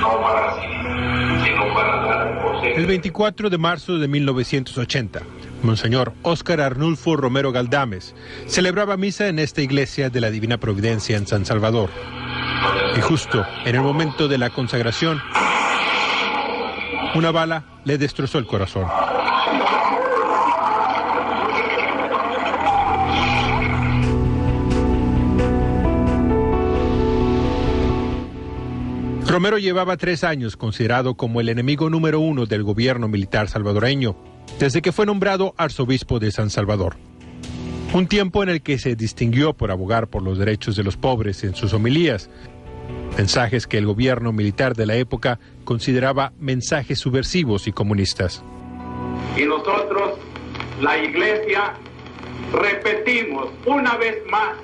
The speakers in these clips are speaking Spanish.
no para sí, sino para dar consejo. El 24 de marzo de 1980, Monseñor Óscar Arnulfo Romero Galdames celebraba misa en esta iglesia de la Divina Providencia en San Salvador. Y justo en el momento de la consagración, una bala le destrozó el corazón. Romero llevaba 3 años considerado como el enemigo número 1 del gobierno militar salvadoreño, desde que fue nombrado arzobispo de San Salvador. Un tiempo en el que se distinguió por abogar por los derechos de los pobres en sus homilías, mensajes que el gobierno militar de la época consideraba mensajes subversivos y comunistas. Y nosotros, la Iglesia, repetimos una vez más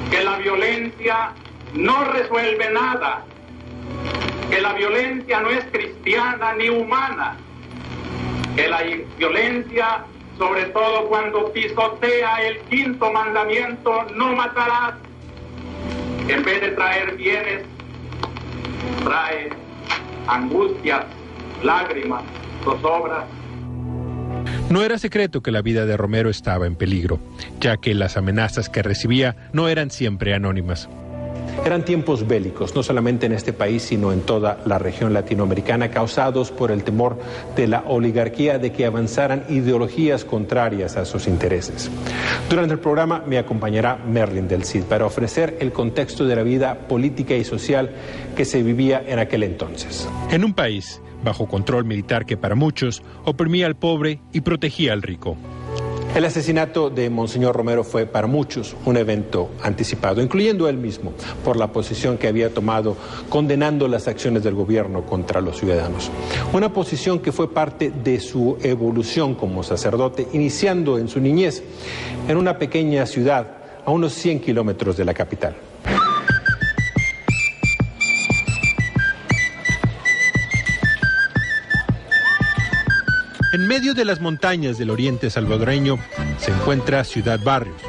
que la violencia no resuelve nada, que la violencia no es cristiana ni humana, que la violencia, sobre todo cuando pisotea el 5º mandamiento, no matarás, en vez de traer bienes, trae angustias, lágrimas, zozobras. No era secreto que la vida de Romero estaba en peligro, ya que las amenazas que recibía no eran siempre anónimas. Eran tiempos bélicos, no solamente en este país, sino en toda la región latinoamericana, causados por el temor de la oligarquía de que avanzaran ideologías contrarias a sus intereses. Durante el programa me acompañará Merlin del Cid para ofrecer el contexto de la vida política y social que se vivía en aquel entonces. En un país bajo control militar que para muchos oprimía al pobre y protegía al rico. El asesinato de Monseñor Romero fue para muchos un evento anticipado, incluyendo él mismo, por la posición que había tomado condenando las acciones del gobierno contra los ciudadanos. Una posición que fue parte de su evolución como sacerdote, iniciando en su niñez en una pequeña ciudad a unos 100 kilómetros de la capital. En medio de las montañas del oriente salvadoreño se encuentra Ciudad Barrios,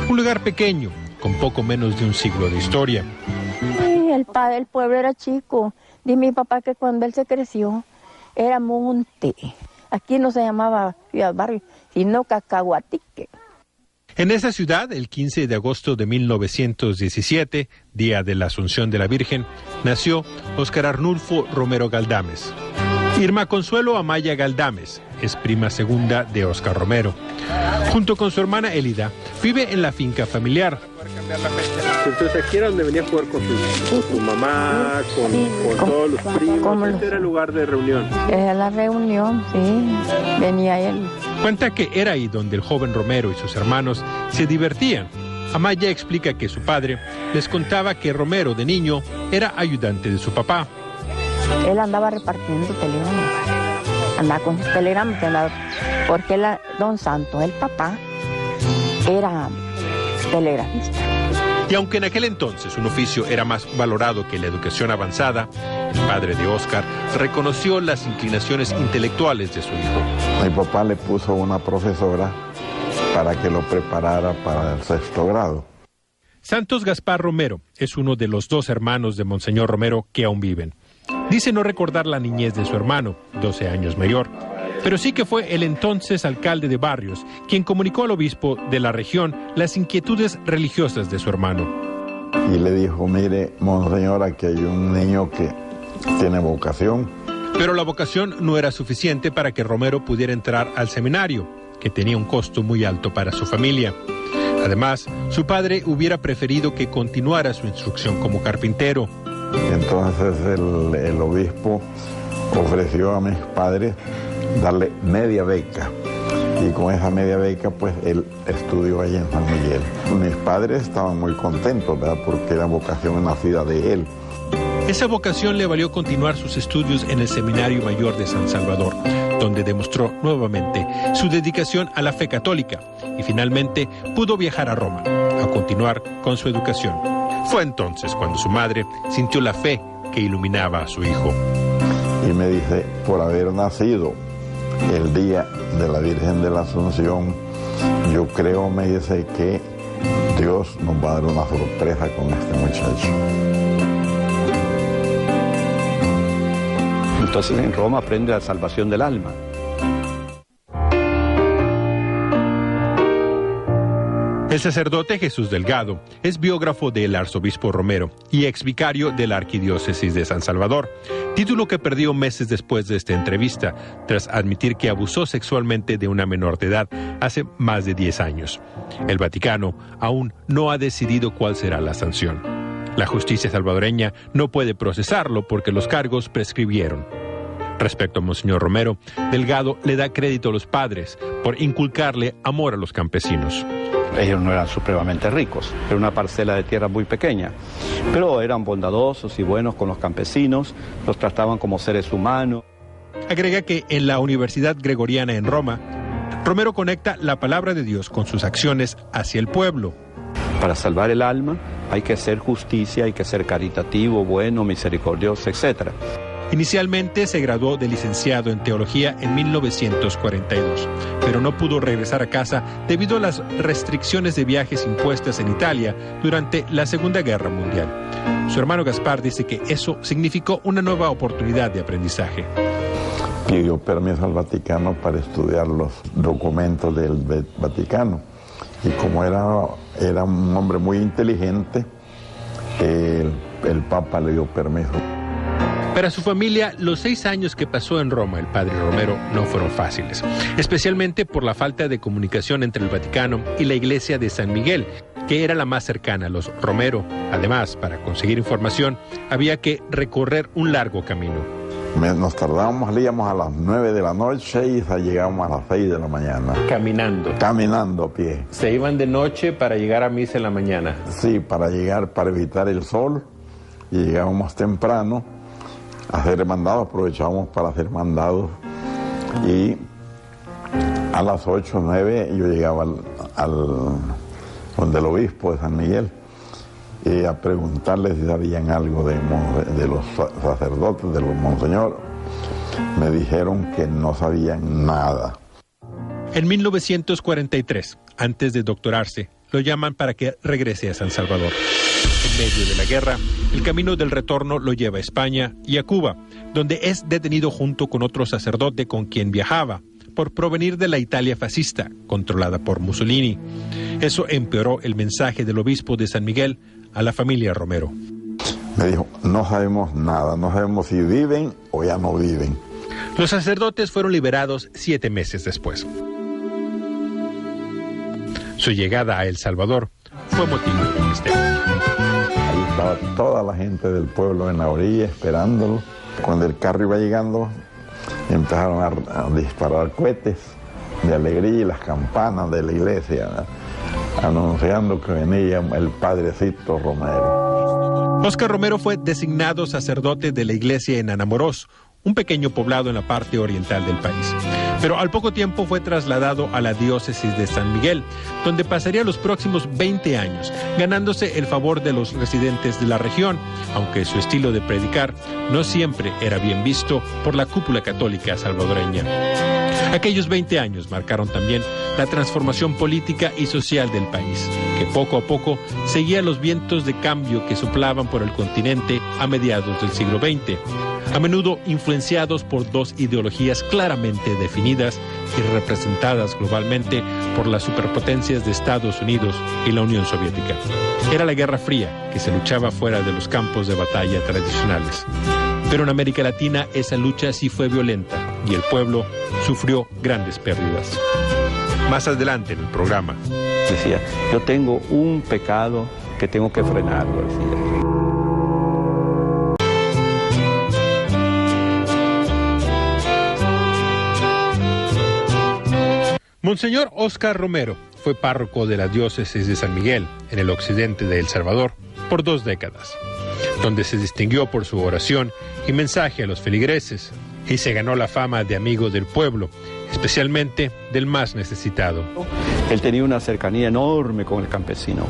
un lugar pequeño, con poco menos de un siglo de historia. Sí, el pueblo era chico. Dice mi papá que cuando él se creció era monte. Aquí no se llamaba Ciudad Barrios, sino Cacahuatique. En esa ciudad, el 15 de agosto de 1917, día de la Asunción de la Virgen, nació Óscar Arnulfo Romero Galdames. Irma Consuelo Amaya Galdames es prima segunda de Óscar Romero. Junto con su hermana Elida, vive en la finca familiar. Entonces aquí era donde venía a jugar con su mamá, con todos los primos. Este era el lugar de reunión. Era la reunión, sí. Venía él. Cuenta que era ahí donde el joven Romero y sus hermanos se divertían. Amaya explica que su padre les contaba que Romero, de niño, era ayudante de su papá. Él andaba repartiendo telegramas. Andaba con sus telegramas, porque don Santos, el papá, era telegramista. Y aunque en aquel entonces un oficio era más valorado que la educación avanzada, el padre de Óscar reconoció las inclinaciones intelectuales de su hijo. Mi papá le puso una profesora para que lo preparara para el 6º grado. Santos Gaspar Romero es uno de los 2 hermanos de Monseñor Romero que aún viven. Dice no recordar la niñez de su hermano, 12 años mayor, pero sí que fue el entonces alcalde de Barrios quien comunicó al obispo de la región las inquietudes religiosas de su hermano. Y le dijo, mire, monseñor, aquí hay un niño que tiene vocación. Pero la vocación no era suficiente para que Romero pudiera entrar al seminario, que tenía un costo muy alto para su familia. Además, su padre hubiera preferido que continuara su instrucción como carpintero. Entonces el obispo ofreció a mis padres darle media beca. Y con esa media beca, pues, él estudió allí en San Miguel. Mis padres estaban muy contentos, ¿verdad?, porque era vocación nacida de él. Esa vocación le valió continuar sus estudios en el Seminario Mayor de San Salvador, donde demostró nuevamente su dedicación a la fe católica y finalmente pudo viajar a Roma, a continuar con su educación. Fue entonces cuando su madre sintió la fe que iluminaba a su hijo. Y me dice, por haber nacido el día de la Virgen de la Asunción, yo creo, me dice, que Dios nos va a dar una sorpresa con este muchacho. Entonces en Roma aprende la salvación del alma. El sacerdote Jesús Delgado es biógrafo del arzobispo Romero y exvicario de la arquidiócesis de San Salvador, título que perdió meses después de esta entrevista, tras admitir que abusó sexualmente de una menor de edad hace más de 10 años. El Vaticano aún no ha decidido cuál será la sanción. La justicia salvadoreña no puede procesarlo porque los cargos prescribieron. Respecto a Monseñor Romero, Delgado le da crédito a los padres por inculcarle amor a los campesinos. Ellos no eran supremamente ricos, era una parcela de tierra muy pequeña, pero eran bondadosos y buenos con los campesinos, los trataban como seres humanos. Agrega que en la Universidad Gregoriana en Roma, Romero conecta la palabra de Dios con sus acciones hacia el pueblo. Para salvar el alma hay que hacer justicia, hay que ser caritativo, bueno, misericordioso, etc. Inicialmente se graduó de licenciado en teología en 1942, pero no pudo regresar a casa debido a las restricciones de viajes impuestas en Italia durante la Segunda Guerra Mundial. Su hermano Gaspar dice que eso significó una nueva oportunidad de aprendizaje. Pidió permiso al Vaticano para estudiar los documentos del Vaticano. Y como era un hombre muy inteligente, el Papa le dio permiso. Para su familia, los 6 años que pasó en Roma el padre Romero no fueron fáciles, especialmente por la falta de comunicación entre el Vaticano y la iglesia de San Miguel, que era la más cercana a los Romero. Además, para conseguir información, había que recorrer un largo camino. Nos tardábamos, salíamos a las 9 de la noche y llegábamos a las 6 de la mañana. Caminando. Caminando a pie. ¿Se iban de noche para llegar a misa en la mañana? Sí, para evitar el sol, y llegábamos temprano a hacer mandados, aprovechábamos para hacer mandados, y a las 8 o 9 yo llegaba donde el obispo de San Miguel y a preguntarle si sabían algo de los sacerdotes, de los monseñores. Me dijeron que no sabían nada. En 1943, antes de doctorarse, lo llaman para que regrese a San Salvador. En medio de la guerra, el camino del retorno lo lleva a España y a Cuba, donde es detenido junto con otro sacerdote con quien viajaba, por provenir de la Italia fascista, controlada por Mussolini. Eso empeoró el mensaje del obispo de San Miguel a la familia Romero. Me dijo, no sabemos nada, no sabemos si viven o ya no viven. Los sacerdotes fueron liberados 7 meses después. Su llegada a El Salvador fue motivo de misterio. Ahí estaba toda la gente del pueblo en la orilla esperándolo. Cuando el carro iba llegando, empezaron a disparar cohetes de alegría y las campanas de la iglesia, anunciando que venía el padrecito Romero. Óscar Romero fue designado sacerdote de la iglesia en Anamorós, un pequeño poblado en la parte oriental del país. Pero al poco tiempo fue trasladado a la diócesis de San Miguel, donde pasaría los próximos 20 años, ganándose el favor de los residentes de la región, aunque su estilo de predicar no siempre era bien visto por la cúpula católica salvadoreña. Aquellos 20 años marcaron también la transformación política y social del país, que poco a poco seguía los vientos de cambio que soplaban por el continente a mediados del siglo XX, a menudo influenciados por dos ideologías claramente definidas y representadas globalmente por las superpotencias de Estados Unidos y la Unión Soviética. Era la Guerra Fría, que se luchaba fuera de los campos de batalla tradicionales. Pero en América Latina esa lucha sí fue violenta y el pueblo sufrió grandes pérdidas. Más adelante en el programa. Decía, yo tengo un pecado que tengo que frenarlo, decía. Monseñor Óscar Romero fue párroco de la diócesis de San Miguel, en el occidente de El Salvador, por 2 décadas, donde se distinguió por su oración y mensaje a los feligreses, y se ganó la fama de amigo del pueblo, especialmente del más necesitado. Él tenía una cercanía enorme con el campesino.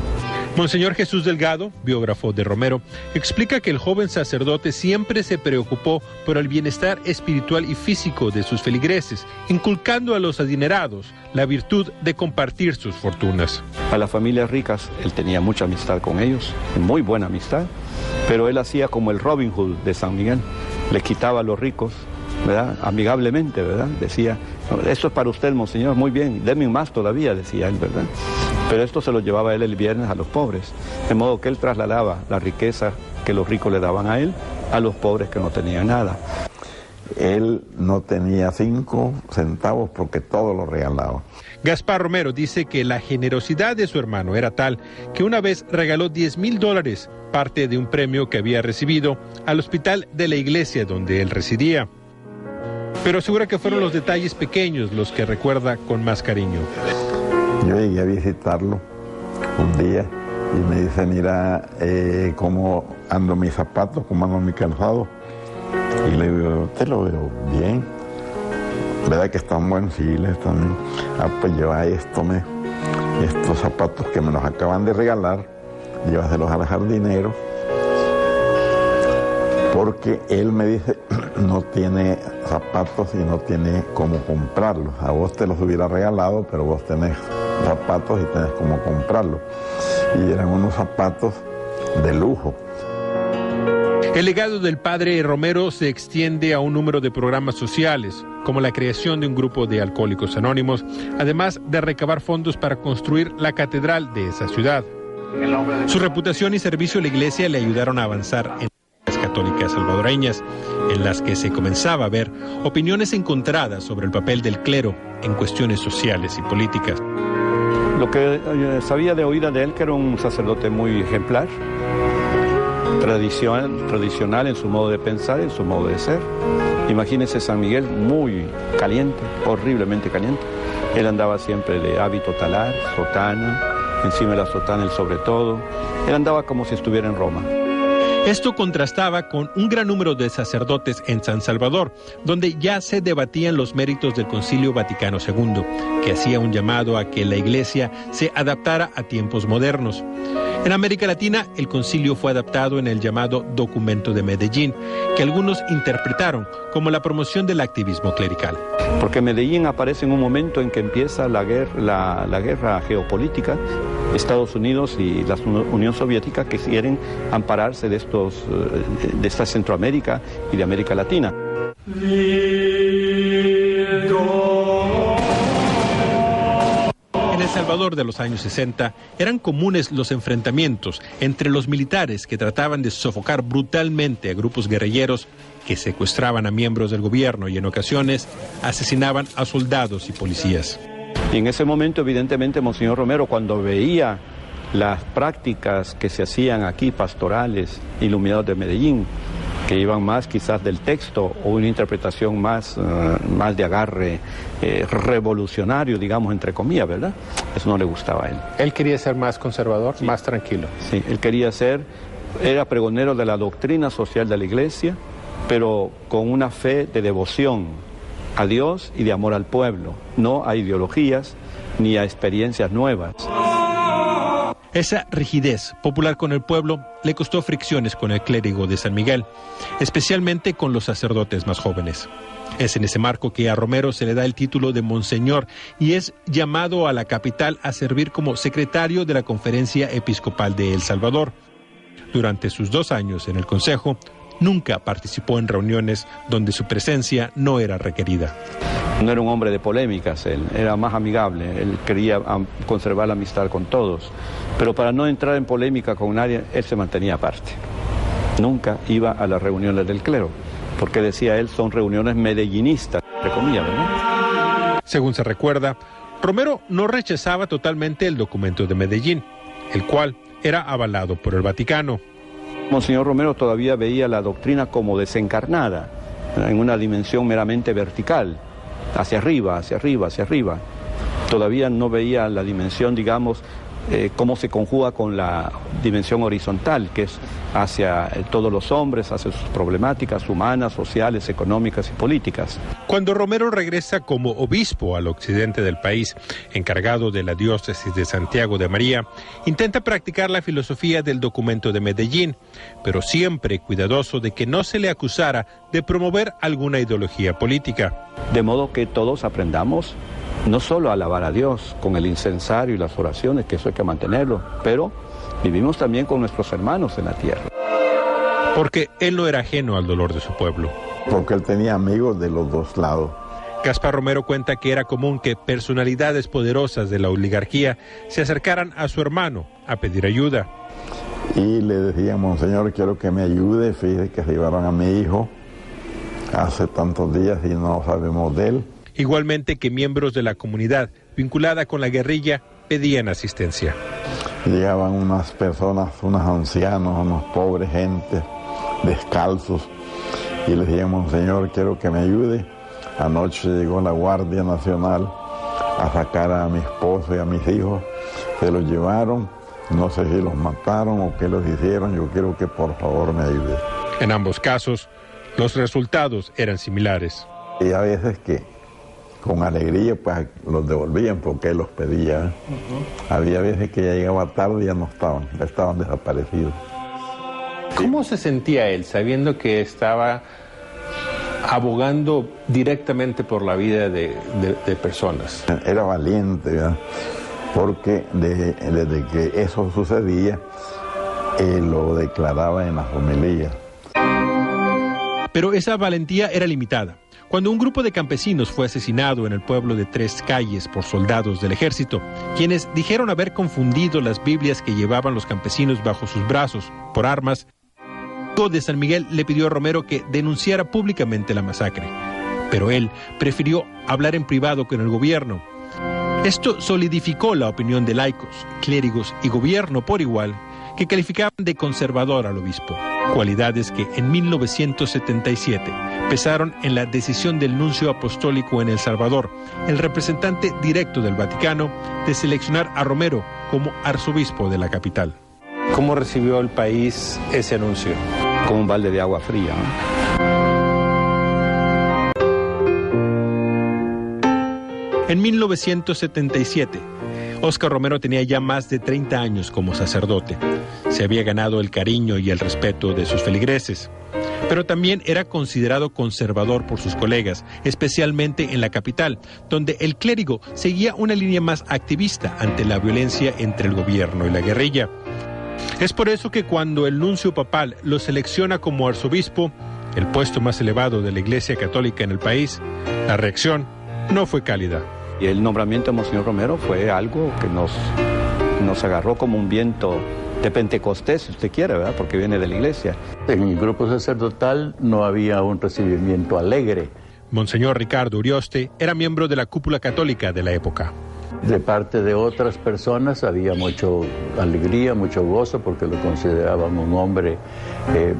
Monseñor Jesús Delgado, biógrafo de Romero, explica que el joven sacerdote siempre se preocupó por el bienestar espiritual y físico de sus feligreses, inculcando a los adinerados la virtud de compartir sus fortunas. A las familias ricas, él tenía mucha amistad con ellos, muy buena amistad, pero él hacía como el Robin Hood de San Miguel. le quitaba a los ricos, ¿verdad? Amigablemente, ¿verdad? Decía, esto es para usted, monseñor, muy bien, denme más todavía, decía él, ¿verdad? Pero esto se lo llevaba él el viernes a los pobres, de modo que él trasladaba la riqueza que los ricos le daban a él, a los pobres que no tenían nada. Él no tenía 5 centavos porque todo lo regalaba. Gaspar Romero dice que la generosidad de su hermano era tal que una vez regaló $10,000, parte de un premio que había recibido, al hospital de la iglesia donde él residía. Pero asegura que fueron los detalles pequeños los que recuerda con más cariño. Yo llegué a visitarlo un día y me dice, mira cómo ando mis zapatos, cómo ando mi calzado. Y le digo, te lo veo bien. ¿Verdad que están buenos? Sí, están bien. Pues lleva estos zapatos que me los acaban de regalar, llévaselos al jardinero. Porque él me dice, no tiene zapatos y no tiene cómo comprarlos. A vos te los hubiera regalado, pero vos tenés zapatos y tenés cómo comprarlos. Y eran unos zapatos de lujo. El legado del padre Romero se extiende a un número de programas sociales, como la creación de un grupo de alcohólicos anónimos, además de recabar fondos para construir la catedral de esa ciudad. Su reputación y servicio a la iglesia le ayudaron a avanzar en las católicas salvadoreñas, en las que se comenzaba a ver opiniones encontradas sobre el papel del clero en cuestiones sociales y políticas. Lo que sabía de oída de él, que era un sacerdote muy ejemplar, tradicional en su modo de pensar, en su modo de ser. Imagínense San Miguel muy caliente, horriblemente caliente. Él andaba siempre de hábito talar, sotana, encima de la sotana el sobre todo. Él andaba como si estuviera en Roma. Esto contrastaba con un gran número de sacerdotes en San Salvador, donde ya se debatían los méritos del Concilio Vaticano II, que hacía un llamado a que la Iglesia se adaptara a tiempos modernos. En América Latina, el concilio fue adaptado en el llamado Documento de Medellín, que algunos interpretaron como la promoción del activismo clerical. Porque Medellín aparece en un momento en que empieza la guerra geopolítica, Estados Unidos y la Unión Soviética, que quieren ampararse de esta Centroamérica y de América Latina. En El Salvador de los años 60 eran comunes los enfrentamientos entre los militares que trataban de sofocar brutalmente a grupos guerrilleros que secuestraban a miembros del gobierno y en ocasiones asesinaban a soldados y policías. Y en ese momento, evidentemente, Monseñor Romero, cuando veía las prácticas que se hacían aquí, pastorales, iluminados de Medellín, que iban más quizás del texto o una interpretación más de agarre revolucionario, digamos, entre comillas, ¿verdad? Eso no le gustaba a él. Él quería ser más conservador, sí, más tranquilo. Sí, él quería era pregonero de la doctrina social de la Iglesia, pero con una fe de devoción a Dios y de amor al pueblo, no a ideologías ni a experiencias nuevas. Esa rigidez popular con el pueblo le costó fricciones con el clérigo de San Miguel, especialmente con los sacerdotes más jóvenes. Es en ese marco que a Romero se le da el título de Monseñor y es llamado a la capital a servir como secretario de la Conferencia Episcopal de El Salvador. Durante sus 2 años en el Consejo, nunca participó en reuniones donde su presencia no era requerida. No era un hombre de polémicas, él era más amigable, él quería conservar la amistad con todos, pero para no entrar en polémica con nadie, él se mantenía aparte. Nunca iba a las reuniones del clero, porque decía él, son reuniones medellinistas, entre comillas, ¿verdad? Según se recuerda, Romero no rechazaba totalmente el documento de Medellín, el cual era avalado por el Vaticano. Monseñor Romero todavía veía la doctrina como desencarnada, en una dimensión meramente vertical, hacia arriba, hacia arriba, hacia arriba. Todavía no veía la dimensión, digamos, cómo se conjuga con la dimensión horizontal, que es hacia todos los hombres, hacia sus problemáticas humanas, sociales, económicas y políticas. Cuando Romero regresa como obispo al occidente del país, encargado de la diócesis de Santiago de María, intenta practicar la filosofía del documento de Medellín, pero siempre cuidadoso de que no se le acusara de promover alguna ideología política. De modo que todos aprendamos no solo a alabar a Dios con el incensario y las oraciones, que eso hay que mantenerlo, pero vivimos también con nuestros hermanos en la tierra. Porque él no era ajeno al dolor de su pueblo. Porque él tenía amigos de los dos lados. Gaspar Romero cuenta que era común que personalidades poderosas de la oligarquía se acercaran a su hermano a pedir ayuda. Y le decían: monseñor, quiero que me ayude, fíjese que se llevaron a mi hijo hace tantos días y no sabemos de él. Igualmente que miembros de la comunidad vinculada con la guerrilla pedían asistencia. Llegaban unas personas, unos ancianos, unos pobres gentes, descalzos, y le decían: monseñor, quiero que me ayude. Anoche llegó la Guardia Nacional a sacar a mi esposo y a mis hijos, se los llevaron, no sé si los mataron o qué los hicieron, yo quiero que por favor me ayude. En ambos casos, los resultados eran similares. Y a veces que con alegría pues los devolvían porque él los pedía. Había veces que ya llegaba tarde y ya no estaban desaparecidos. ¿Cómo se sentía él sabiendo que estaba abogando directamente por la vida de personas? Era valiente, ¿verdad? Porque desde que eso sucedía, él lo declaraba en las homilías. Pero esa valentía era limitada. Cuando un grupo de campesinos fue asesinado en el pueblo de Tres Calles por soldados del ejército, quienes dijeron haber confundido las Biblias que llevaban los campesinos bajo sus brazos por armas, de San Miguel le pidió a Romero que denunciara públicamente la masacre, pero él prefirió hablar en privado con el gobierno. Esto solidificó la opinión de laicos, clérigos y gobierno por igual, que calificaban de conservador al obispo, cualidades que en 1977 pesaron en la decisión del nuncio apostólico en El Salvador, el representante directo del Vaticano, de seleccionar a Romero como arzobispo de la capital. ¿Cómo recibió el país ese anuncio? Como un balde de agua fría, ¿no? En 1977, Óscar Romero tenía ya más de 30 años como sacerdote. Se había ganado el cariño y el respeto de sus feligreses. Pero también era considerado conservador por sus colegas, especialmente en la capital, donde el clérigo seguía una línea más activista ante la violencia entre el gobierno y la guerrilla. Es por eso que cuando el nuncio papal lo selecciona como arzobispo, el puesto más elevado de la Iglesia Católica en el país, la reacción no fue cálida. Y el nombramiento de Monseñor Romero fue algo que nos agarró como un viento de Pentecostés, si usted quiere, ¿verdad? Porque viene de la Iglesia. En el grupo sacerdotal no había un recibimiento alegre. Monseñor Ricardo Urioste era miembro de la cúpula católica de la época. De parte de otras personas había mucha alegría, mucho gozo, porque lo consideraban un hombre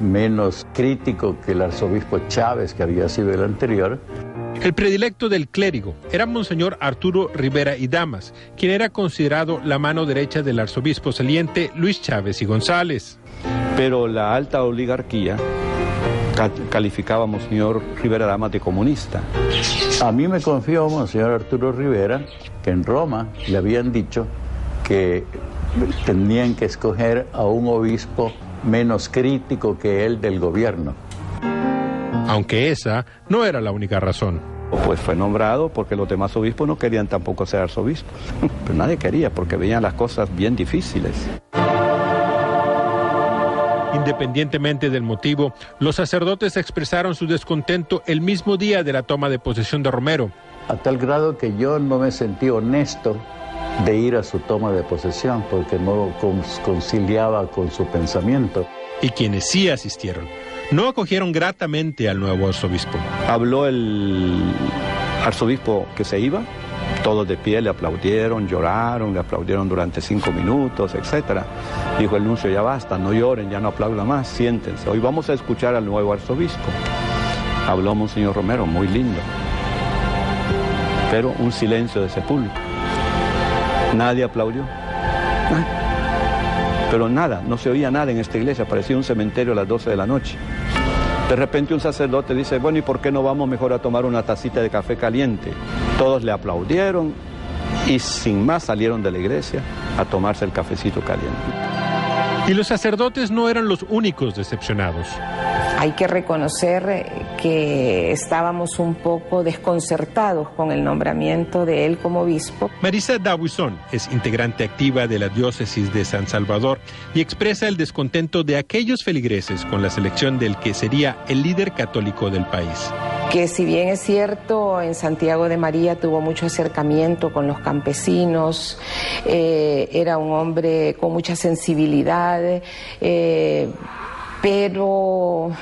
menos crítico que el arzobispo Chávez, que había sido el anterior. El predilecto del clérigo era Monseñor Arturo Rivera y Damas, quien era considerado la mano derecha del arzobispo saliente Luis Chávez y González. Pero la alta oligarquía calificaba a Monseñor Rivera Damas de comunista. A mí me confió Monseñor Arturo Rivera que en Roma le habían dicho que tenían que escoger a un obispo menos crítico que él del gobierno. Aunque esa no era la única razón. Pues fue nombrado porque los demás obispos no querían tampoco ser arzobispos. Pero nadie quería porque veían las cosas bien difíciles. Independientemente del motivo, los sacerdotes expresaron su descontento el mismo día de la toma de posesión de Romero. A tal grado que yo no me sentí honesto de ir a su toma de posesión porque no conciliaba con su pensamiento. Y quienes sí asistieron no acogieron gratamente al nuevo arzobispo. Habló el arzobispo que se iba, todos de pie le aplaudieron, lloraron, le aplaudieron durante 5 minutos, etc. Dijo el nuncio: ya basta, no lloren, ya no aplaudan más, siéntense. Hoy vamos a escuchar al nuevo arzobispo. Habló Monseñor Romero, muy lindo, pero un silencio de sepulcro. Nadie aplaudió. Pero nada, no se oía nada en esta iglesia, parecía un cementerio a las 12 de la noche. De repente un sacerdote dice: bueno, ¿y por qué no vamos mejor a tomar una tacita de café caliente? Todos le aplaudieron y sin más salieron de la iglesia a tomarse el cafecito caliente. Y los sacerdotes no eran los únicos decepcionados. Hay que reconocer que estábamos un poco desconcertados con el nombramiento de él como obispo. Marisa Dawson es integrante activa de la diócesis de San Salvador y expresa el descontento de aquellos feligreses con la selección del que sería el líder católico del país. Que si bien es cierto, en Santiago de María tuvo mucho acercamiento con los campesinos, era un hombre con mucha sensibilidad, pero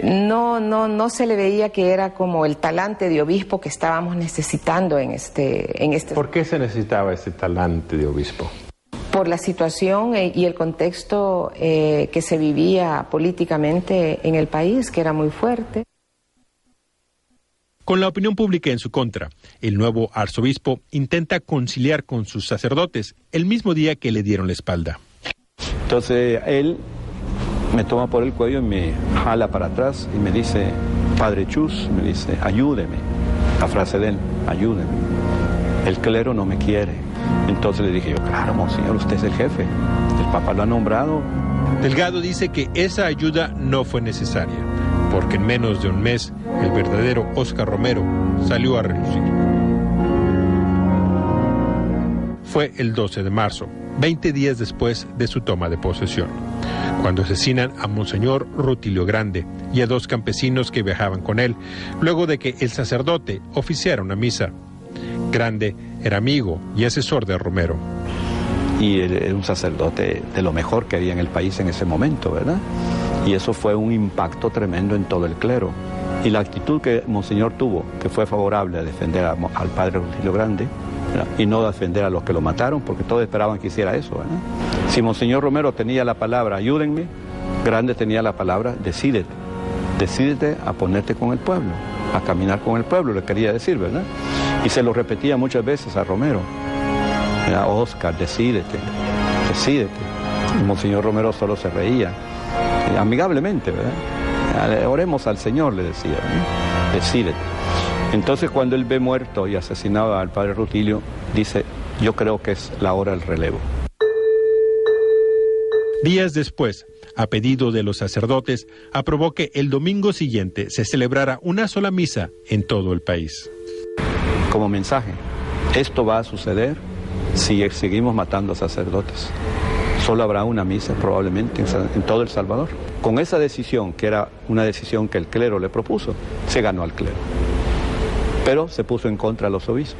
no se le veía que era como el talante de obispo que estábamos necesitando en este. ¿Por qué se necesitaba ese talante de obispo? Por la situación y el contexto que se vivía políticamente en el país, que era muy fuerte. Con la opinión pública en su contra, el nuevo arzobispo intenta conciliar con sus sacerdotes el mismo día que le dieron la espalda. Entonces él me toma por el cuello y me jala para atrás y me dice, Padre Chus, me dice, ayúdeme. La frase de él, ayúdeme. El clero no me quiere. Entonces le dije yo, claro, monseñor, usted es el jefe. El Papa lo ha nombrado. Delgado dice que esa ayuda no fue necesaria, porque en menos de un mes el verdadero Óscar Romero salió a relucir. Fue el 12 de marzo, 20 días después de su toma de posesión, cuando asesinan a Monseñor Rutilio Grande y a 2 campesinos que viajaban con él, luego de que el sacerdote oficiara una misa. Grande era amigo y asesor de Romero. Y era un sacerdote de lo mejor que había en el país en ese momento, ¿verdad? Y eso fue un impacto tremendo en todo el clero. Y la actitud que Monseñor tuvo, que fue favorable a defender al padre Rutilio Grande, ¿verdad? Y no a defender a los que lo mataron, porque todos esperaban que hiciera eso, ¿verdad? Si Monseñor Romero tenía la palabra, ayúdenme, Grande tenía la palabra, decídete. Decídete a ponerte con el pueblo, a caminar con el pueblo, le quería decir, ¿verdad? Y se lo repetía muchas veces a Romero. Era, Óscar, decídete, decídete. Y Monseñor Romero solo se reía, amigablemente, ¿verdad? Oremos al Señor, le decía, ¿verdad? Decídete. Entonces cuando él ve muerto y asesinado al padre Rutilio, dice, yo creo que es la hora del relevo. Días después, a pedido de los sacerdotes, aprobó que el domingo siguiente se celebrara una sola misa en todo el país. Como mensaje, esto va a suceder si seguimos matando a sacerdotes. Solo habrá una misa probablemente en todo El Salvador. Con esa decisión, que era una decisión que el clero le propuso, se ganó al clero. Pero se puso en contra a los obispos.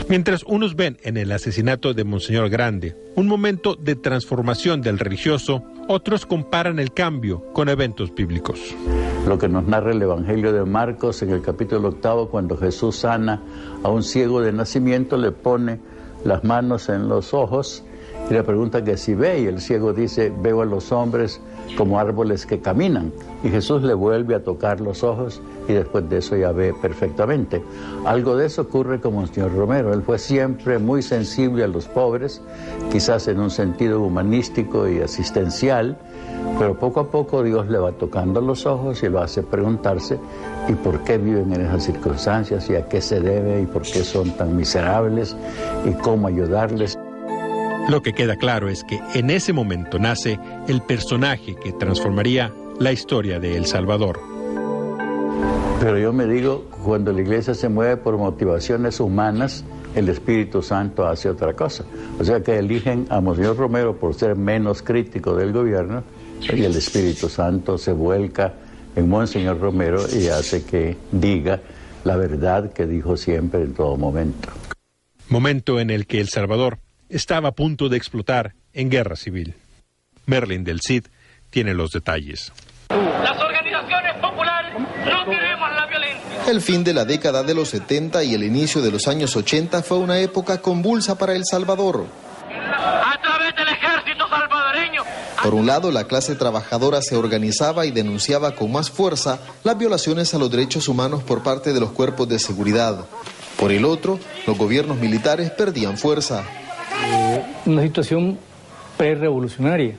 Mientras unos ven en el asesinato de Monseñor Grande un momento de transformación del religioso, otros comparan el cambio con eventos bíblicos. Lo que nos narra el Evangelio de Marcos en el capítulo 8, cuando Jesús sana a un ciego de nacimiento, le pone las manos en los ojos y le pregunta que si ve, y el ciego dice, veo a los hombres como árboles que caminan. Y Jesús le vuelve a tocar los ojos y después de eso ya ve perfectamente. Algo de eso ocurre con Monseñor Romero. Él fue siempre muy sensible a los pobres, quizás en un sentido humanístico y asistencial, pero poco a poco Dios le va tocando los ojos y lo hace preguntarse ¿y por qué viven en esas circunstancias? ¿Y a qué se debe? ¿Y por qué son tan miserables? ¿Y cómo ayudarles? Lo que queda claro es que en ese momento nace el personaje que transformaría la historia de El Salvador. Pero yo me digo, cuando la iglesia se mueve por motivaciones humanas, el Espíritu Santo hace otra cosa. O sea que eligen a Monseñor Romero por ser menos crítico del gobierno y el Espíritu Santo se vuelca en Monseñor Romero y hace que diga la verdad que dijo siempre en todo momento. Momento en el que El Salvador estaba a punto de explotar en guerra civil. Merlin del Cid tiene los detalles. Las organizaciones populares no queremos la violencia. El fin de la década de los 70 y el inicio de los años 80 fue una época convulsa para El Salvador. A través del ejército salvadoreño. Por un lado, la clase trabajadora se organizaba y denunciaba con más fuerza las violaciones a los derechos humanos por parte de los cuerpos de seguridad. Por el otro, los gobiernos militares perdían fuerza. Una situación pre-revolucionaria,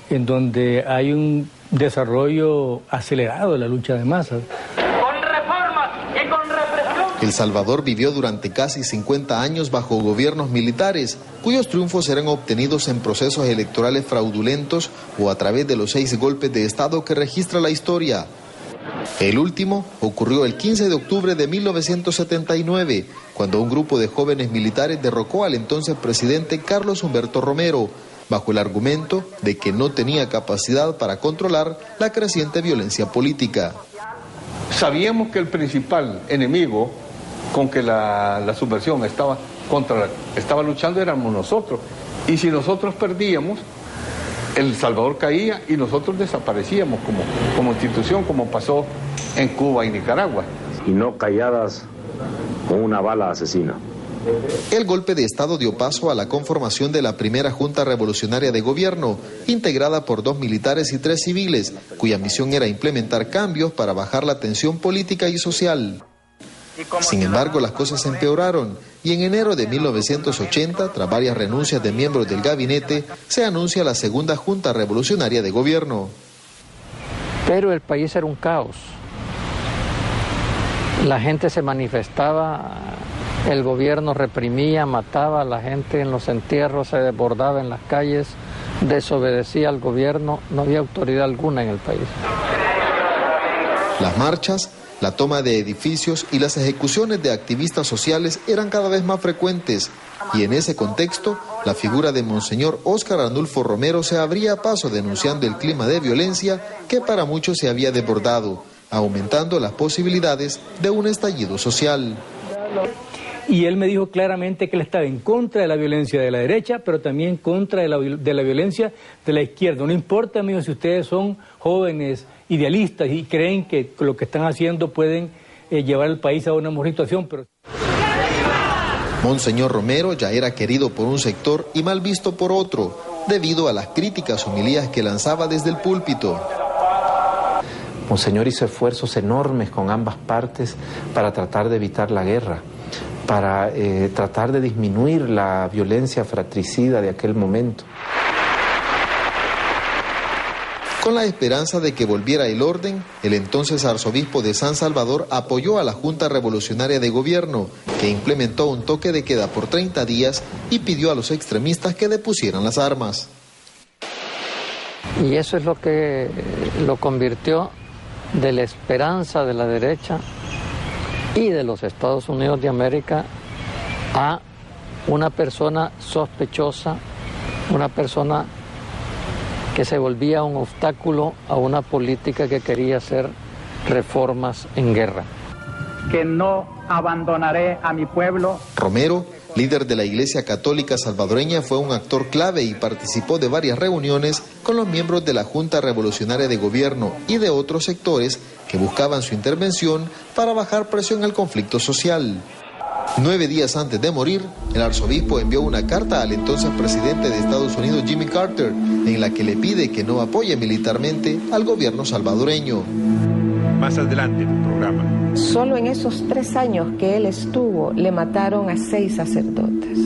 en donde hay un desarrollo acelerado de la lucha de masas. Con reformas y con represión. El Salvador vivió durante casi 50 años bajo gobiernos militares, cuyos triunfos eran obtenidos en procesos electorales fraudulentos o a través de los 6 golpes de Estado que registra la historia. El último ocurrió el 15 de octubre de 1979, cuando un grupo de jóvenes militares derrocó al entonces presidente Carlos Humberto Romero, bajo el argumento de que no tenía capacidad para controlar la creciente violencia política. Sabíamos que el principal enemigo con que la subversión estaba luchando éramos nosotros, y si nosotros perdíamos, El Salvador caía y nosotros desaparecíamos como institución, como pasó en Cuba y Nicaragua. Y no calladas con una bala asesina. El golpe de Estado dio paso a la conformación de la primera Junta Revolucionaria de Gobierno, integrada por 2 militares y 3 civiles, cuya misión era implementar cambios para bajar la tensión política y social. Sin embargo, las cosas empeoraron y en enero de 1980, tras varias renuncias de miembros del gabinete, se anuncia la segunda Junta Revolucionaria de Gobierno. Pero el país era un caos. La gente se manifestaba, el gobierno reprimía, mataba a la gente en los entierros, se desbordaba en las calles, desobedecía al gobierno, no había autoridad alguna en el país. Las marchas, la toma de edificios y las ejecuciones de activistas sociales eran cada vez más frecuentes, y en ese contexto, la figura de Monseñor Óscar Arnulfo Romero se abría paso denunciando el clima de violencia que para muchos se había desbordado, aumentando las posibilidades de un estallido social. Y él me dijo claramente que él estaba en contra de la violencia de la derecha, pero también en contra de la violencia de la izquierda. No importa, amigos, si ustedes son jóvenes, idealistas y creen que lo que están haciendo pueden llevar al país a una mejor situación, pero... Monseñor Romero ya era querido por un sector y mal visto por otro, debido a las críticas homilías que lanzaba desde el púlpito. Monseñor hizo esfuerzos enormes con ambas partes para tratar de evitar la guerra, para tratar de disminuir la violencia fratricida de aquel momento. Con la esperanza de que volviera el orden, el entonces arzobispo de San Salvador apoyó a la Junta Revolucionaria de Gobierno, que implementó un toque de queda por 30 días y pidió a los extremistas que depusieran las armas. Y eso es lo que lo convirtió de la esperanza de la derecha y de los Estados Unidos de América a una persona sospechosa, una persona que se volvía un obstáculo a una política que quería hacer reformas en guerra. Que no abandonaré a mi pueblo. Romero, líder de la Iglesia Católica salvadoreña, fue un actor clave y participó de varias reuniones con los miembros de la Junta Revolucionaria de Gobierno y de otros sectores que buscaban su intervención para bajar presión al conflicto social. 9 días antes de morir, el arzobispo envió una carta al entonces presidente de Estados Unidos, Jimmy Carter, en la que le pide que no apoye militarmente al gobierno salvadoreño. Más adelante en el programa. Solo en esos 3 años que él estuvo, le mataron a 6 sacerdotes.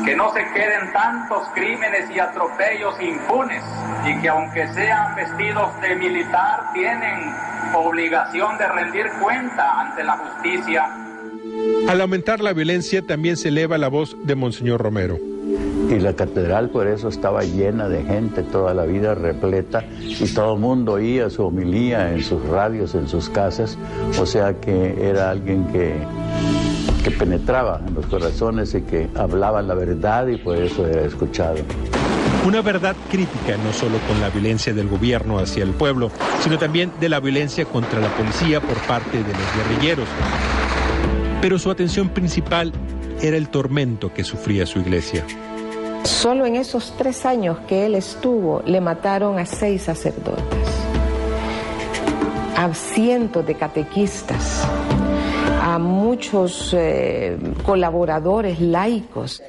Que no se queden tantos crímenes y atropellos impunes, y que aunque sean vestidos de militar, tienen obligación de rendir cuenta ante la justicia. Al aumentar la violencia, también se eleva la voz de Monseñor Romero. Y la catedral por eso estaba llena de gente toda la vida, repleta, y todo el mundo oía su homilía en sus radios, en sus casas, o sea que era alguien que penetraba en los corazones y que hablaba la verdad y por eso era escuchado. Una verdad crítica no solo con la violencia del gobierno hacia el pueblo, sino también de la violencia contra la policía por parte de los guerrilleros. Pero su atención principal era el tormento que sufría su iglesia. Solo en esos 3 años que él estuvo, le mataron a 6 sacerdotes, a cientos de catequistas, a muchos colaboradores laicos.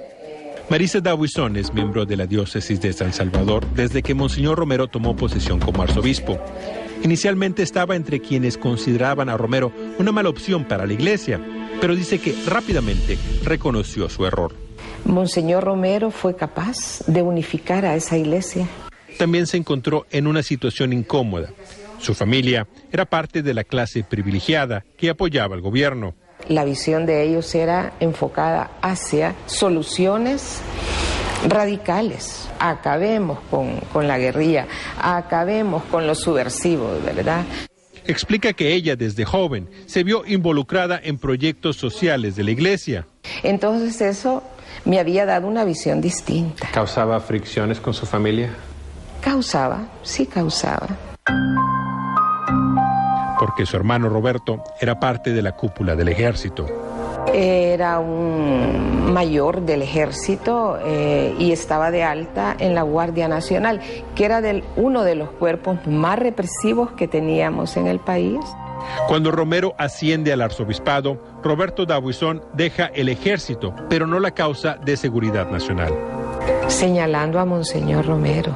Marisa Dawison es miembro de la diócesis de San Salvador desde que Monseñor Romero tomó posesión como arzobispo. Inicialmente estaba entre quienes consideraban a Romero una mala opción para la iglesia, pero dice que rápidamente reconoció su error. Monseñor Romero fue capaz de unificar a esa iglesia. También se encontró en una situación incómoda. Su familia era parte de la clase privilegiada que apoyaba al gobierno. La visión de ellos era enfocada hacia soluciones radicales. Acabemos con la guerrilla, acabemos con los subversivos, ¿verdad? Explica que ella desde joven se vio involucrada en proyectos sociales de la iglesia. Entonces eso me había dado una visión distinta. ¿Causaba fricciones con su familia? Causaba, sí causaba. Porque su hermano Roberto era parte de la cúpula del ejército. Era un mayor del ejército y estaba de alta en la Guardia Nacional, que era uno de los cuerpos más represivos que teníamos en el país. Cuando Romero asciende al arzobispado, Roberto D'Aubuisson deja el ejército, pero no la causa de seguridad nacional. Señalando a Monseñor Romero,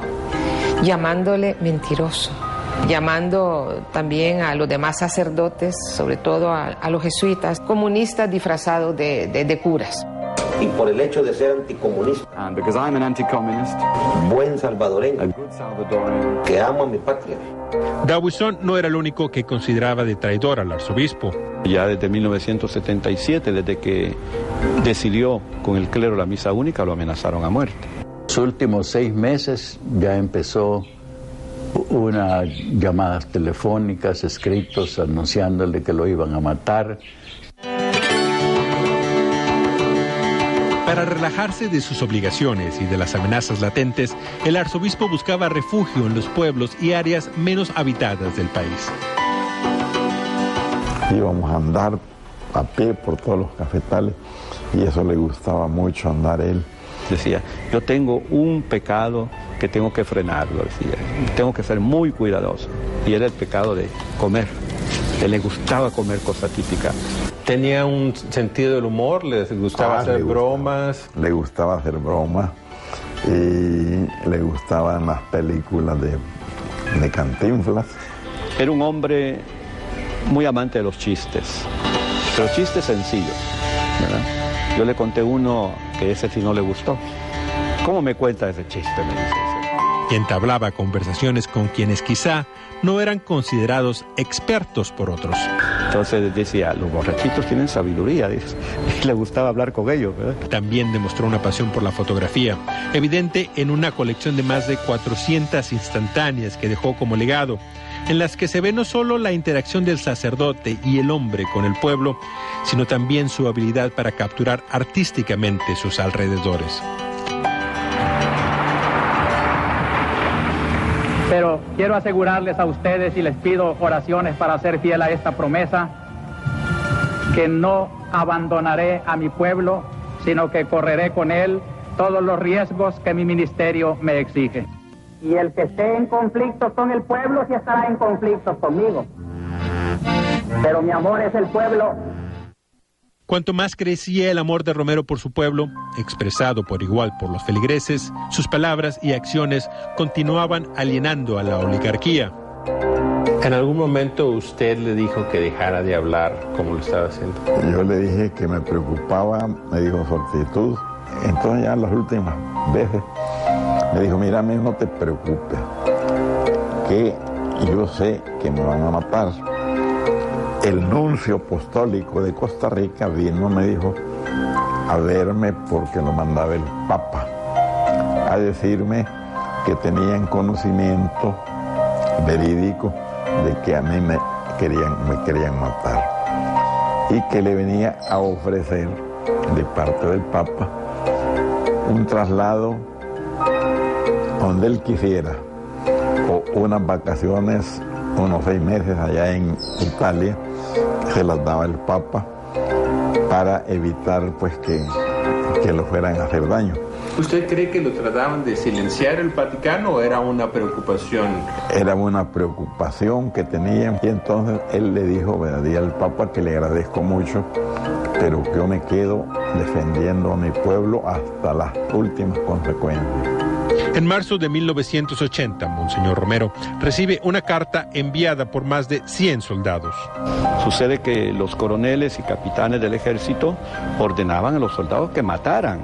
llamándole mentiroso, llamando también a los demás sacerdotes, sobre todo a los jesuitas, comunistas disfrazados de curas. Y por el hecho de ser anticomunista, buen salvadoreño, que amo a mi patria. D'Aubuisson no era el único que consideraba de traidor al arzobispo. Ya desde 1977, desde que decidió con el clero la misa única, lo amenazaron a muerte. Los últimos 6 meses ya empezó unas llamadas telefónicas, escritos anunciándole que lo iban a matar. Para relajarse de sus obligaciones y de las amenazas latentes, el arzobispo buscaba refugio en los pueblos y áreas menos habitadas del país. Íbamos a andar a pie por todos los cafetales y eso le gustaba mucho, andar él. Decía, yo tengo un pecado que tengo que frenarlo, decía, tengo que ser muy cuidadoso. Y era el pecado de comer. Él le gustaba comer cosas típicas. ¿Tenía un sentido del humor? ¿Les gustaba hacer bromas? Le gustaba hacer bromas y le gustaban las películas de Cantinflas. Era un hombre muy amante de los chistes, pero chistes sencillos, ¿verdad? Yo le conté uno que ese sí no le gustó. ¿Cómo me cuenta ese chiste? Me dice. Y entablaba conversaciones con quienes quizá no eran considerados expertos por otros. Entonces decía, los borrachitos tienen sabiduría, dice. Y le gustaba hablar con ellos, ¿verdad? También demostró una pasión por la fotografía, evidente en una colección de más de 400 instantáneas que dejó como legado, en las que se ve no solo la interacción del sacerdote y el hombre con el pueblo, sino también su habilidad para capturar artísticamente sus alrededores. Pero quiero asegurarles a ustedes y les pido oraciones para ser fiel a esta promesa, que no abandonaré a mi pueblo, sino que correré con él todos los riesgos que mi ministerio me exige. Y el que esté en conflicto con el pueblo, sí estará en conflicto conmigo. Pero mi amor es el pueblo. Cuanto más crecía el amor de Romero por su pueblo, expresado por igual por los feligreses, sus palabras y acciones continuaban alienando a la oligarquía. ¿En algún momento usted le dijo que dejara de hablar como lo estaba haciendo? Yo le dije que me preocupaba, me dijo su actitud. Entonces ya las últimas veces me dijo, mira, no te preocupes, que yo sé que me van a matar. El nuncio apostólico de Costa Rica vino, me dijo, a verme porque lo mandaba el Papa, a decirme que tenían conocimiento verídico de que a mí me querían matar y que le venía a ofrecer de parte del Papa un traslado donde él quisiera o unas vacaciones, unos 6 meses allá en Italia, se las daba el Papa para evitar pues que lo fueran a hacer daño. ¿Usted cree que lo trataban de silenciar el Vaticano o era una preocupación? Era una preocupación que tenían y entonces él le dijo al Papa que le agradezco mucho, pero que yo me quedo defendiendo a mi pueblo hasta las últimas consecuencias. En marzo de 1980, Monseñor Romero recibe una carta enviada por más de 100 soldados. Sucede que los coroneles y capitanes del ejército ordenaban a los soldados que mataran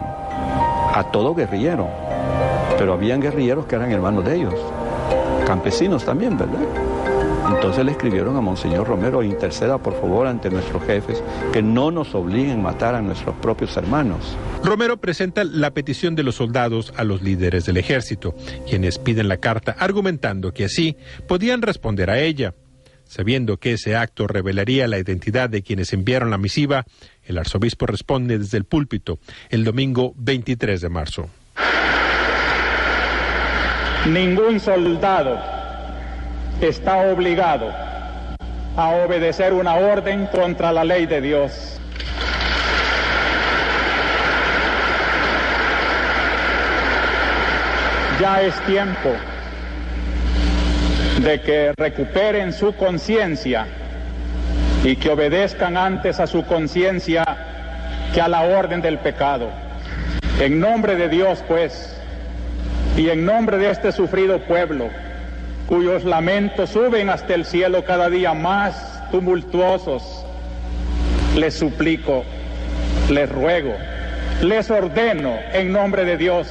a todo guerrillero, pero habían guerrilleros que eran hermanos de ellos, campesinos también, ¿verdad? Entonces le escribieron a Monseñor Romero: interceda por favor ante nuestros jefes, que no nos obliguen a matar a nuestros propios hermanos. Romero presenta la petición de los soldados a los líderes del ejército, quienes piden la carta argumentando que así podían responder a ella. Sabiendo que ese acto revelaría la identidad de quienes enviaron la misiva, el arzobispo responde desde el púlpito el domingo 23 de marzo. Ningún soldado está obligado a obedecer una orden contra la ley de Dios. Ya es tiempo de que recuperen su conciencia y que obedezcan antes a su conciencia que a la orden del pecado. En nombre de Dios, pues, y en nombre de este sufrido pueblo, cuyos lamentos suben hasta el cielo cada día más tumultuosos, les suplico, les ruego, les ordeno en nombre de Dios,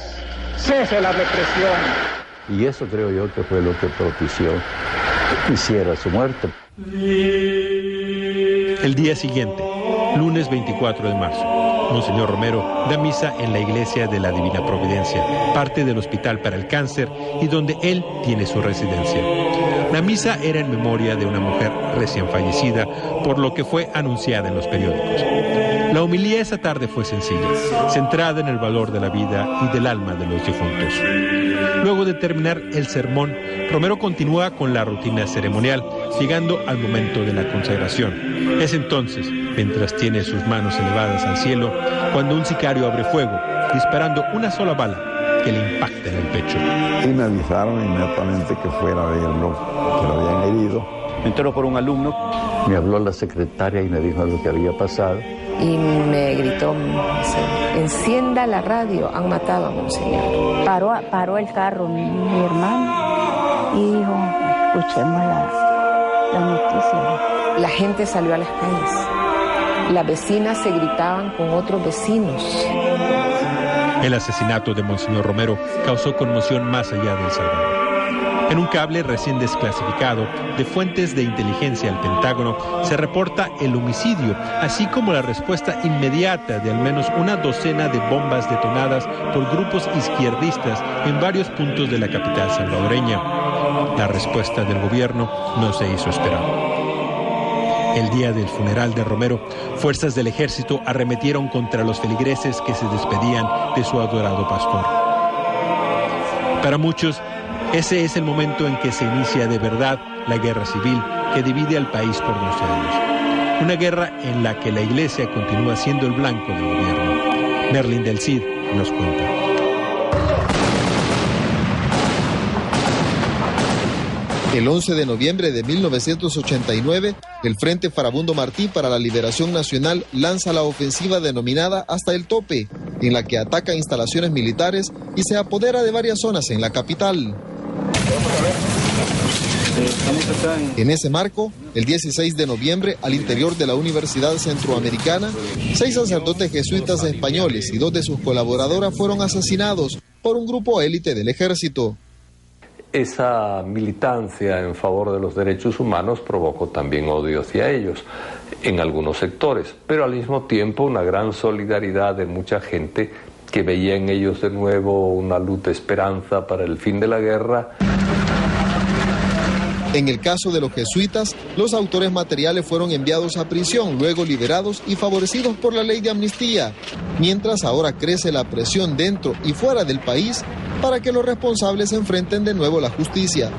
cese la represión. Y eso creo yo que fue lo que propició que hiciera su muerte. El día siguiente, lunes 24 de marzo, Monseñor Romero da misa en la iglesia de la Divina Providencia, parte del Hospital para el Cáncer y donde él tiene su residencia. La misa era en memoria de una mujer recién fallecida, por lo que fue anunciada en los periódicos. La homilía esa tarde fue sencilla, centrada en el valor de la vida y del alma de los difuntos. Luego de terminar el sermón, Romero continúa con la rutina ceremonial, llegando al momento de la consagración. Es entonces, mientras tiene sus manos elevadas al cielo, cuando un sicario abre fuego, disparando una sola bala que le impacta en el pecho. Y me avisaron inmediatamente que fuera a verlo, que lo habían herido. Me enteró por un alumno. Me habló la secretaria y me dijo lo que había pasado. Y me gritó: encienda la radio, han matado a Monseñor. Paró el carro mi hermano y dijo: escuchemos la noticia. La gente salió a las calles. Las vecinas se gritaban con otros vecinos. El asesinato de Monseñor Romero causó conmoción más allá de El Salvador. En un cable recién desclasificado de fuentes de inteligencia al Pentágono se reporta el homicidio, así como la respuesta inmediata de al menos una docena de bombas detonadas por grupos izquierdistas en varios puntos de la capital salvadoreña. La respuesta del gobierno no se hizo esperar. El día del funeral de Romero, fuerzas del ejército arremetieron contra los feligreses que se despedían de su adorado pastor. Para muchos, ese es el momento en que se inicia de verdad la guerra civil que divide al país por 12 años. Una guerra en la que la Iglesia continúa siendo el blanco del gobierno. Merlin del Cid nos cuenta. El 11 de noviembre de 1989, el Frente Farabundo Martí para la Liberación Nacional lanza la ofensiva denominada Hasta el Tope, en la que ataca instalaciones militares y se apodera de varias zonas en la capital. En ese marco, el 16 de noviembre, al interior de la Universidad Centroamericana, 6 sacerdotes jesuitas españoles y 2 de sus colaboradoras fueron asesinados por un grupo élite del ejército. Esa militancia en favor de los derechos humanos provocó también odio hacia ellos en algunos sectores, pero al mismo tiempo una gran solidaridad de mucha gente que veía en ellos de nuevo una luz de esperanza para el fin de la guerra. En el caso de los jesuitas, los autores materiales fueron enviados a prisión, luego liberados y favorecidos por la ley de amnistía, mientras ahora crece la presión dentro y fuera del país para que los responsables enfrenten de nuevo la justicia.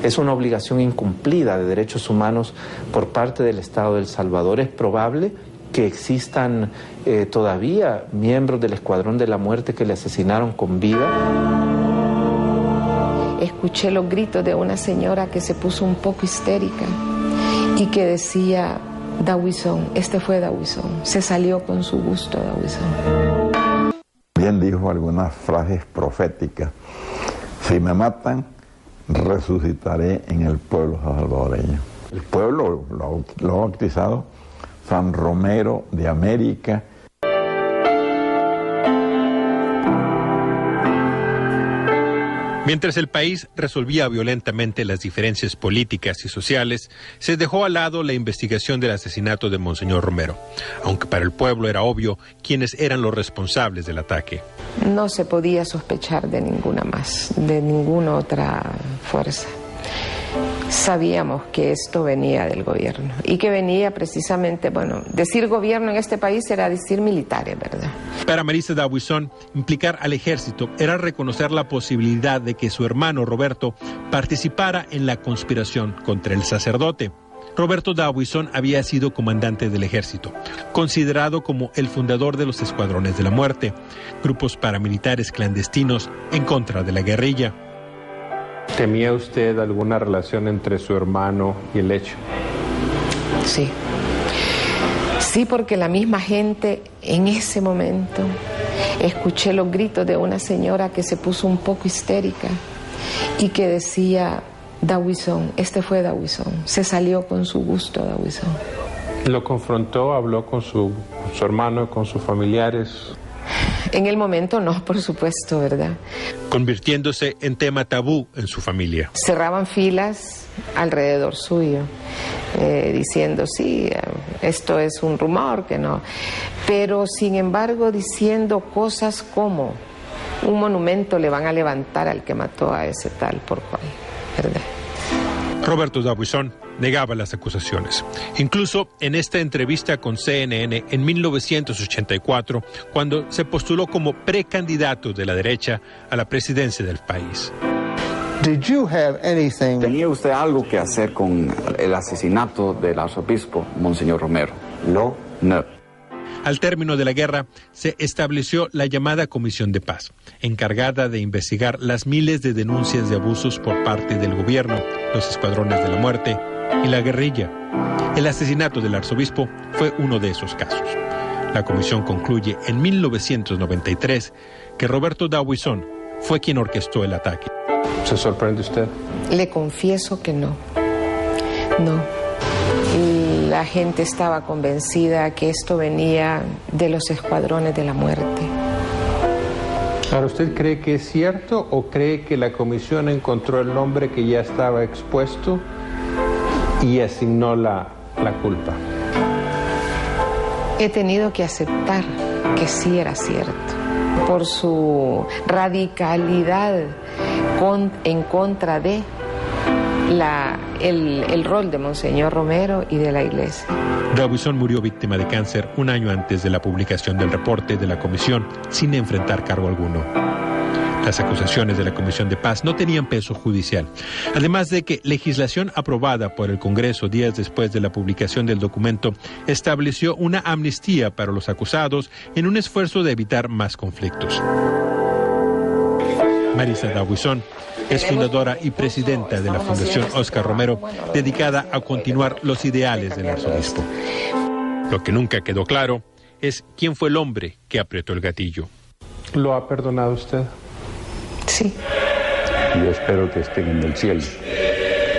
Es una obligación incumplida de derechos humanos por parte del Estado de El Salvador. Es probable que existan todavía miembros del Escuadrón de la Muerte que le asesinaron con vida. Escuché los gritos de una señora que se puso un poco histérica y que decía: Dawison, este fue Dawison, se salió con su gusto Dawison. Bien dijo algunas frases proféticas: si me matan, resucitaré en el pueblo salvadoreño. El pueblo lo ha bautizado San Romero de América. Mientras el país resolvía violentamente las diferencias políticas y sociales, se dejó al lado la investigación del asesinato de Monseñor Romero, aunque para el pueblo era obvio quiénes eran los responsables del ataque. No se podía sospechar de ninguna más, de ninguna otra fuerza. Sabíamos que esto venía del gobierno y que venía precisamente, decir gobierno en este país era decir militares, ¿verdad? Para Marisa Daubuisson, implicar al ejército era reconocer la posibilidad de que su hermano Roberto participara en la conspiración contra el sacerdote. Roberto Daubuisson había sido comandante del ejército, considerado como el fundador de los Escuadrones de la Muerte, grupos paramilitares clandestinos en contra de la guerrilla. ¿Temía usted alguna relación entre su hermano y el hecho? Sí. Sí, porque la misma gente en ese momento escuché los gritos de una señora que se puso un poco histérica y que decía: Daubuisson, este fue Daubuisson, se salió con su gusto Daubuisson. ¿Lo confrontó, habló con su hermano, con sus familiares? En el momento no, por supuesto, ¿verdad? Convirtiéndose en tema tabú en su familia. Cerraban filas alrededor suyo, diciendo, sí, esto es un rumor, que no. Pero, sin embargo, diciendo cosas como: un monumento le van a levantar al que mató a ese tal por cual, ¿verdad? Roberto Daubuisson negaba las acusaciones. Incluso en esta entrevista con CNN en 1984, cuando se postuló como precandidato de la derecha a la presidencia del país. ¿Tenía usted algo que hacer con el asesinato del arzobispo Monseñor Romero? No. Al término de la guerra, se estableció la llamada Comisión de Paz, encargada de investigar las miles de denuncias de abusos por parte del gobierno, los Escuadrones de la Muerte y la guerrilla. El asesinato del arzobispo fue uno de esos casos. La comisión concluye en 1993 que Roberto Daubuisson fue quien orquestó el ataque. ¿Se sorprende usted? Le confieso que no. La gente estaba convencida que esto venía de los Escuadrones de la Muerte. Ahora, ¿usted cree que es cierto o cree que la comisión encontró el nombre que ya estaba expuesto y asignó la culpa? He tenido que aceptar que sí era cierto, por su radicalidad en contra de el rol de Monseñor Romero y de la Iglesia. Daubuisson murió víctima de cáncer un año antes de la publicación del reporte de la comisión, sin enfrentar cargo alguno. Las acusaciones de la Comisión de Paz no tenían peso judicial, además de que legislación aprobada por el Congreso días después de la publicación del documento estableció una amnistía para los acusados en un esfuerzo de evitar más conflictos. Marisa Daubuisson es fundadora y presidenta de la Fundación Óscar Romero, dedicada a continuar los ideales del arzobispo. Lo que nunca quedó claro es quién fue el hombre que apretó el gatillo. ¿Lo ha perdonado usted? Sí. Yo espero que estén en el cielo,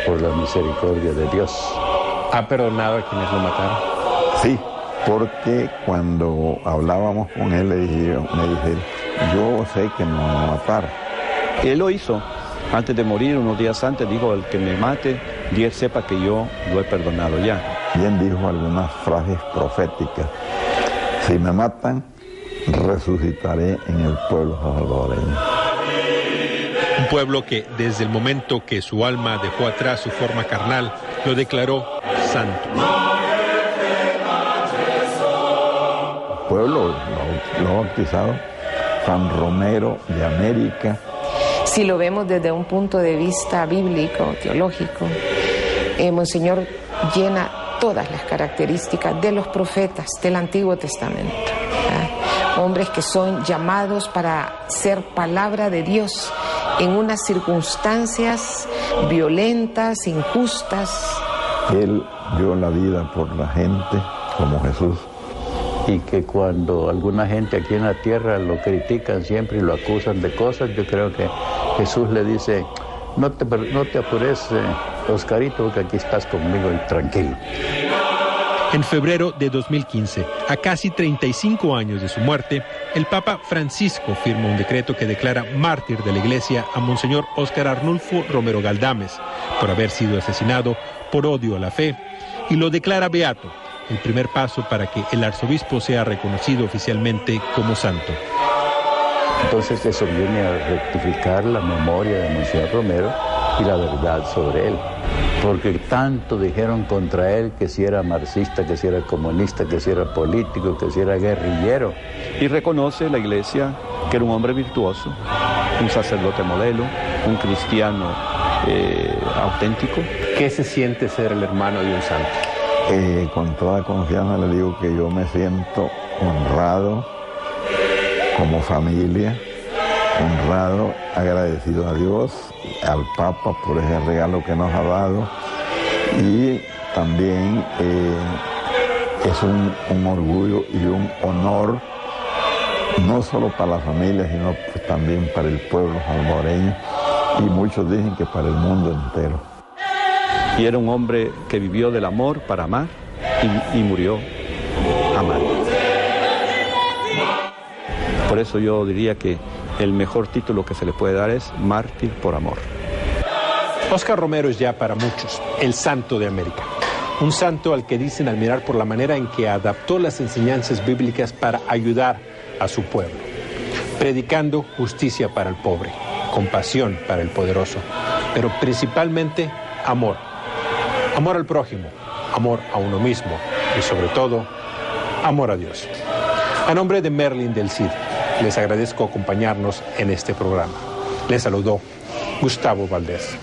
por la misericordia de Dios. ¿Ha perdonado a quienes lo mataron? Sí, porque cuando hablábamos con él, me dije, yo sé que me van a matar. Él lo hizo. Antes de morir, unos días antes, dijo: el que me mate, Dios sepa que yo lo he perdonado ya. Bien dijo algunas frases proféticas. Si me matan, resucitaré en el pueblo salvadoreño. Un pueblo que, desde el momento que su alma dejó atrás su forma carnal, lo declaró santo. El pueblo lo ha bautizado San Romero de América. Si lo vemos desde un punto de vista bíblico, teológico, Monseñor llena todas las características de los profetas del Antiguo Testamento. Hombres que son llamados para ser palabra de Dios en unas circunstancias violentas, injustas. Él dio la vida por la gente como Jesús. Y que cuando alguna gente aquí en la tierra lo critican siempre y lo acusan de cosas, yo creo que Jesús le dice: no te apures, Oscarito, porque aquí estás conmigo y tranquilo. En febrero de 2015, a casi 35 años de su muerte, el Papa Francisco firma un decreto que declara mártir de la Iglesia a Monseñor Óscar Arnulfo Romero Galdames por haber sido asesinado por odio a la fe y lo declara beato, el primer paso para que el arzobispo sea reconocido oficialmente como santo. Entonces eso viene a rectificar la memoria de Monseñor Romero y la verdad sobre él. Porque tanto dijeron contra él que si era marxista, que si era comunista, que si era político, que si era guerrillero. Y reconoce la Iglesia que era un hombre virtuoso, un sacerdote modelo, un cristiano auténtico. ¿Qué se siente ser el hermano de un santo? Con toda confianza le digo que yo me siento honrado como familia, honrado, agradecido a Dios, al Papa por ese regalo que nos ha dado, y también es un orgullo y un honor no solo para la familia, sino también para el pueblo salvadoreño, y muchos dicen que para el mundo entero. Y era un hombre que vivió del amor para amar y murió amando. Por eso yo diría que el mejor título que se le puede dar es mártir por amor. Óscar Romero es ya para muchos el santo de América. Un santo al que dicen admirar por la manera en que adaptó las enseñanzas bíblicas para ayudar a su pueblo, predicando justicia para el pobre, compasión para el poderoso, pero principalmente amor. Amor al prójimo, amor a uno mismo y sobre todo, amor a Dios. A nombre de Merlin del Cid, les agradezco acompañarnos en este programa. Les saludó Gustavo Valdés.